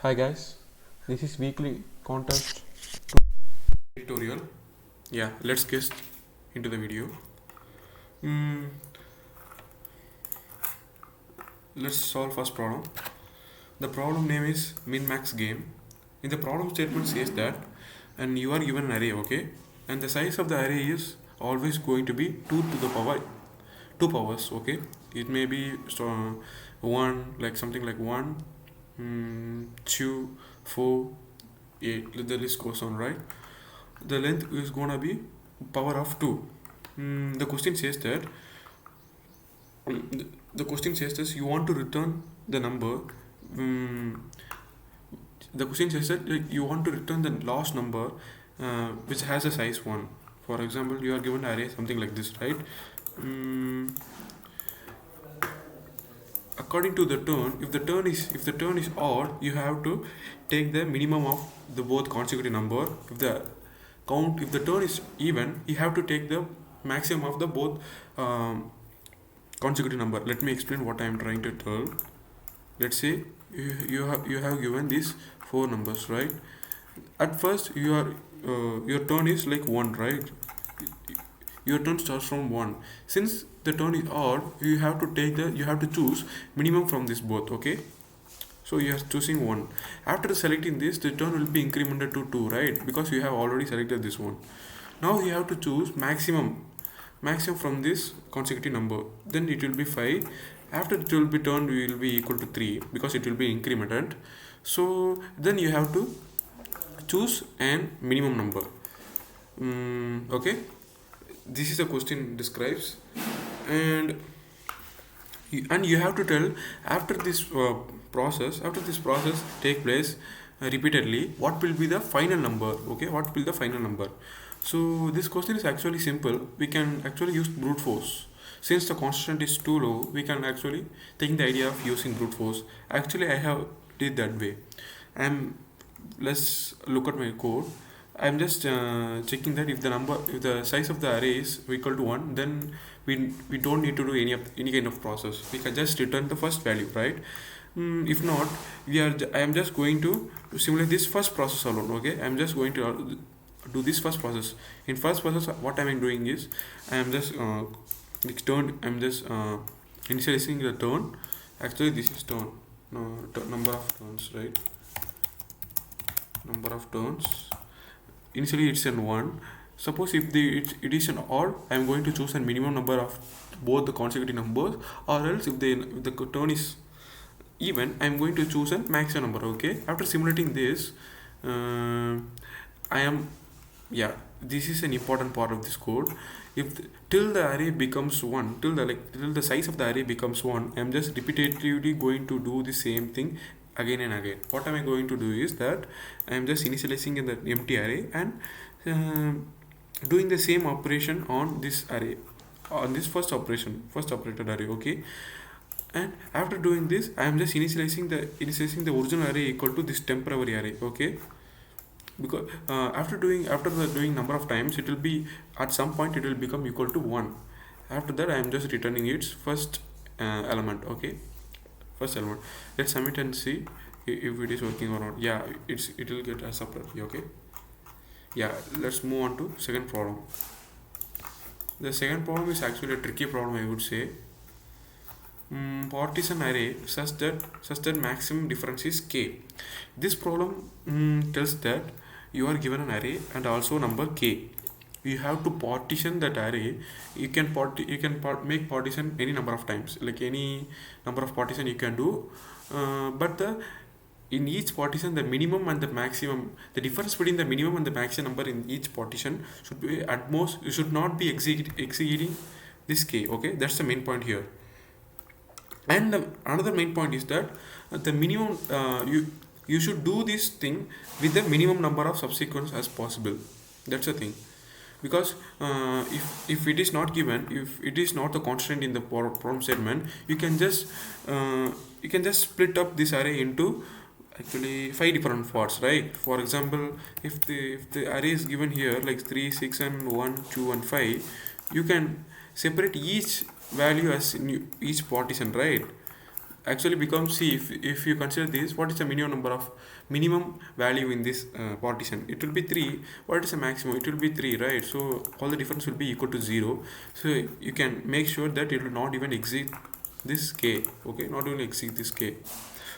Hi guys, this is weekly contest editorial. Yeah, let's get into the video. Mm, let's solve first problem. The problem name is min-max game. In the problem statement says that, and you are given an array, okay, and the size of the array is always going to be 2 to the power 2 powers, okay. It may be one, like something like 1, 2, 4, 8. The list goes on, right? The length is gonna be power of 2. The question says that the question says this, you want to return the number. The question says that you want to return the last number which has a size 1. For example, you are given an array something like this, right? According to the turn, if the turn is odd, you have to take the minimum of the both consecutive number. If the turn is even, you have to take the maximum of the both consecutive number. Let me explain what I am trying to tell. Let's say you have given these 4 numbers, right? At first your turn is like 1, right? Your turn starts from 1. Since the turn is odd, you have to choose minimum from this both, okay? So you are choosing 1. After selecting this, the turn will be incremented to 2, right? Because you have already selected this one. Now you have to choose maximum from this consecutive number. Then it will be 5. After it will be turned, it will be equal to 3 because it will be incremented. So then you have to choose an minimum number. Okay, this is the question describes, and you have to tell after this process take place repeatedly, what will be the final number. Okay, what will be the final number? So this question is actually simple. We can actually use brute force. Since the constant is too low, we can actually take the idea of using brute force. Actually, I have did that way. Let's look at my code. I'm just checking that if the size of the array is equal to 1, then we don't need to do any kind of process. We can just return the first value, right? If not, I am just going to simulate this first process alone. Okay, I'm just going to do this first process. In first process, what I'm doing is I am just initializing the turn. Actually, this is turn. No, number of turns, right? Number of turns. Initially it's in 1. Suppose if it is an odd, I am going to choose a minimum number of both the consecutive numbers, or else if the turn is even, I am going to choose a maximum number. Okay, after simulating this, this is an important part of this code. Till the array becomes 1, till the size of the array becomes 1, I am just repetitively going to do the same thing again and again. What am I going to do is that I am just initializing in the empty array and doing the same operation on this array, on this first operated array. Okay, and after doing this, I am just initializing the original array equal to this temporary array. Okay, because after doing number of times, it will be at some point it will become equal to 1. After that, I am just returning its first element. Okay, first element. Let's submit and see if it is working or not. Yeah, it will get a separately. Okay, yeah, let's move on to second problem. The second problem is actually a tricky problem, I would say. Partition array such that maximum difference is k. This problem tells that you are given an array and also number k. You have to partition that array. You can make partition any number of times, like any number of partition you can do, but in each partition, the minimum and the maximum, the difference between the minimum and the maximum number in each partition should be at most, you should not be exceeding this k. Okay, that's the main point here. And another main point is that the minimum you should do this thing with the minimum number of subsequents as possible. That's the thing, because if it is not given, if it is not the constant in the problem statement, you can just split up this array into actually 5 different parts, right? For example, if the array is given here like 3, 6 and 1, 2 and 5, you can separate each value as in each partition, right? actually becomes, see, if you consider this, what is the minimum value in this partition? It will be 3. What is the maximum? It will be 3, right? So all the difference will be equal to 0. So you can make sure that it will not even exceed this k. Okay, not even exceed this k.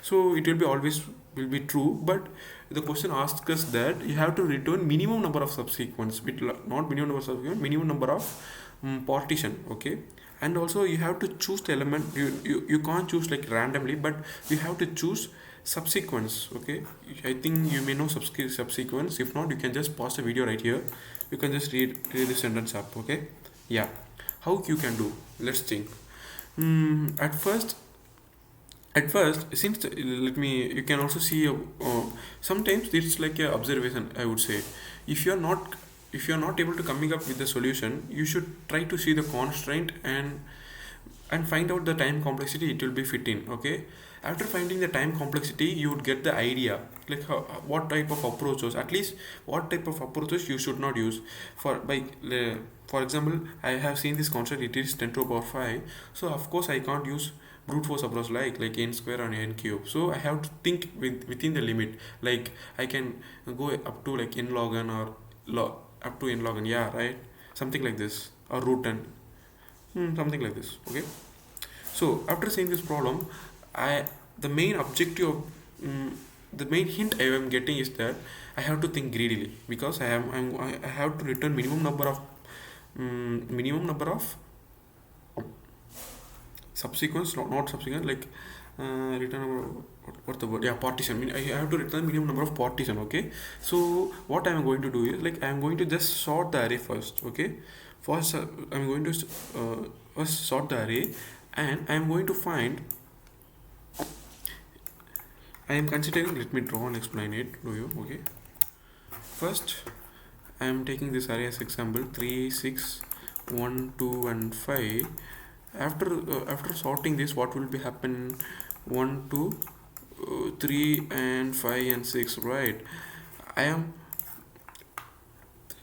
So it will be always will be true, but the question asks us that you have to return minimum number of subsequence, not minimum number of subsequence, minimum number of partition. Okay, and also you have to choose the element. You can't choose like randomly, but you have to choose subsequence. Okay, I think you may know subsequence. If not, you can just pause the video right here. You can just read the sentence up. Okay, yeah, how you can do, let's think. At first, since let me, you can also see sometimes it's like a observation, I would say. If you're not able to coming up with the solution, you should try to see the constraint and find out the time complexity it will be fit in. Okay, after finding the time complexity, you would get the idea like what type of approaches, at least what type of approaches you should not use. For example, I have seen this concept, it is 10 to the power 5, so of course I can't use brute force approach like n square and n cube. So I have to think within the limit, like I can go up to like n log n or up to n log n, yeah, right, something like this, or root n, something like this. Okay, so after seeing this problem, I the main objective of, the main hint I am getting is that I have to think greedily, because I have to return minimum number of subsequence, not subsequent, like return number, what the word, yeah, partition. I mean, I have to return minimum number of partition. Okay, so what I am going to do is, like, I am going to just sort the array first. Okay, first I am going to first sort the array, and I am going to find, I am considering, let me draw and explain it to you. Okay, first I am taking this array as example 3, 6, 1, 2 and 5. After sorting this, what will be happen? 1, 2, 3 and 5 and 6, right?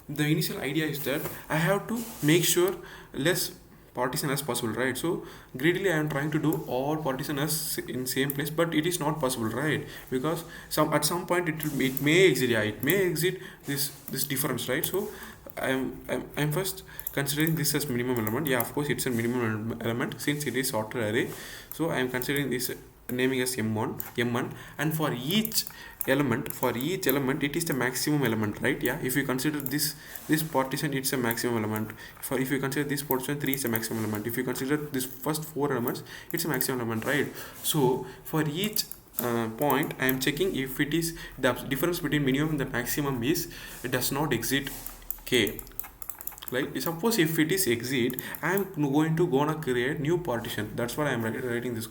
The initial idea is that I have to make sure less partition as possible, right? So greedily I am trying to do all partition as in same place, but it is not possible, right? Because at some point it may exit, yeah, it may exit this difference, right? So I'm first considering this as minimum element. Yeah, of course it's a minimum element since it is sorted array. So I am considering this, naming as m1, and for each element it is the maximum element, right? Yeah, if you consider this partition, it's a maximum element. If you consider this partition, 3 is a maximum element. If you consider this first 4 elements, it's a maximum element, right? So for each point, I am checking if it is the difference between minimum and the maximum is, it does not exceed k. Like, suppose if it is exceed, I am gonna create new partition. That's why I am writing this.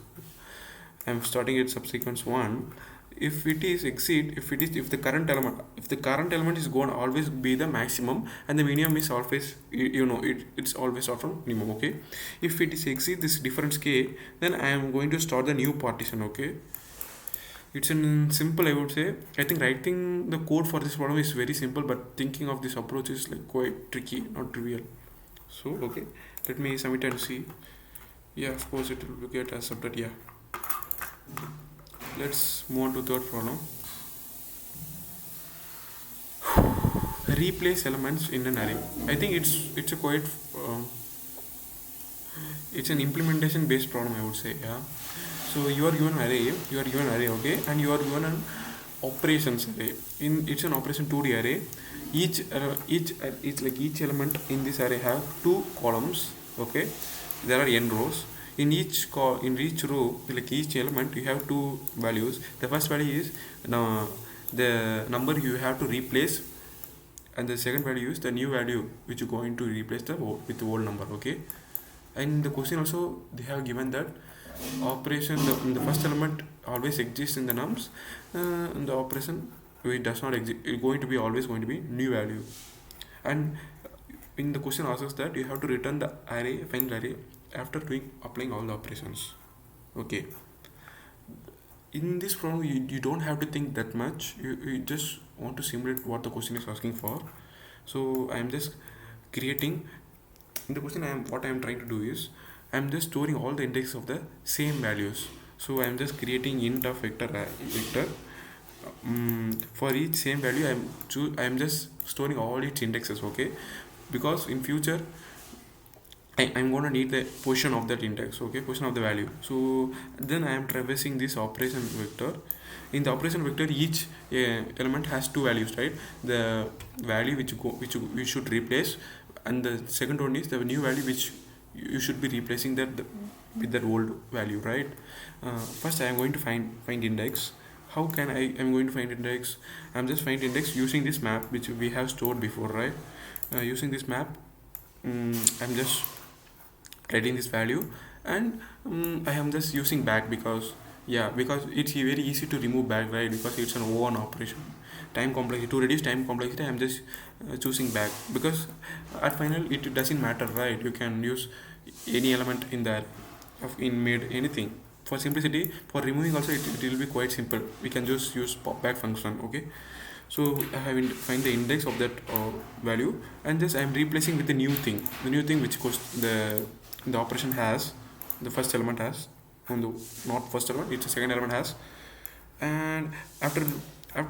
I am starting at subsequence 1. If it is exceed, if the current element is going to always be the maximum, and the minimum is always, it's always start from minimum. Okay, if it is exceed this difference k, then I am going to start the new partition. Okay, it's in simple, I would say. I think writing the code for this problem is very simple, but thinking of this approach is like quite tricky, not trivial. So okay, let me submit and see. Yeah, of course it will get accepted. Yeah, let's move on to third problem. Replace elements in an array. I think it's a quite it's an implementation based problem, I would say. Yeah, so you are given array, okay, and you are given an operations array. It's an operation 2D array. Each element in this array have 2 columns. Okay, there are n rows. In each row, like each element, you have 2 values. The first value is the number you have to replace, and the second value is the new value which you are going to replace with the old number. Okay, and the question also, they have given that operation, the first element always exists in the nums, and the operation, it does not exist, it's always going to be new value. And in the question asks that you have to return the array, find the array after applying all the operations. Okay, in this problem you don't have to think that much. You just want to simulate what the question is asking for. So I am just creating, in the question what I am trying to do is, I am just storing all the indexes of the same values. So I'm just creating int of vector. For each same value, I'm just storing all its indexes, okay? Because in future I'm going to need the position of that index, okay, position of the value. So then I am traversing this operation vector. In the operation vector, each element has two values, right? The value which you should replace, and the second one is the new value which you should be replacing with that old value, right? First I am going to find index. How can I'm going to find index? I'm just find index using this map which we have stored before, right? Using this map, I'm just writing this value, and I am just using back because, yeah, because it's very easy to remove back, right? Because it's an O1 operation. Time complexity, to reduce time complexity, I'm just choosing back, because at final it doesn't matter, right? You can use any element in there of in made anything. For simplicity, for removing also it will be quite simple. We can just use pop back function, okay? So I have find the index of that value, and just I am replacing with the new thing which goes the operation has, the first element has, and the not first element, it's the second element has. And after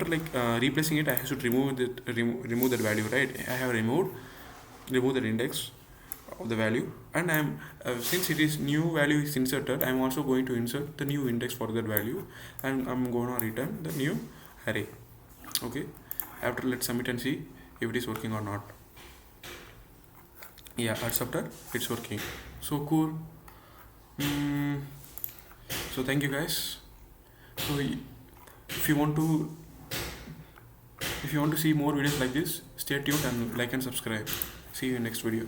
like replacing it, I should remove that value, right? I have remove that index of the value, and I'm since it is new value is inserted, I'm also going to insert the new index for that value, and I'm going to return the new array, okay? After, let's submit and see if it is working or not. Yeah, accepted, it's working. So cool. So thank you guys. So if you want to see more videos like this, stay tuned and like and subscribe. See you in next video.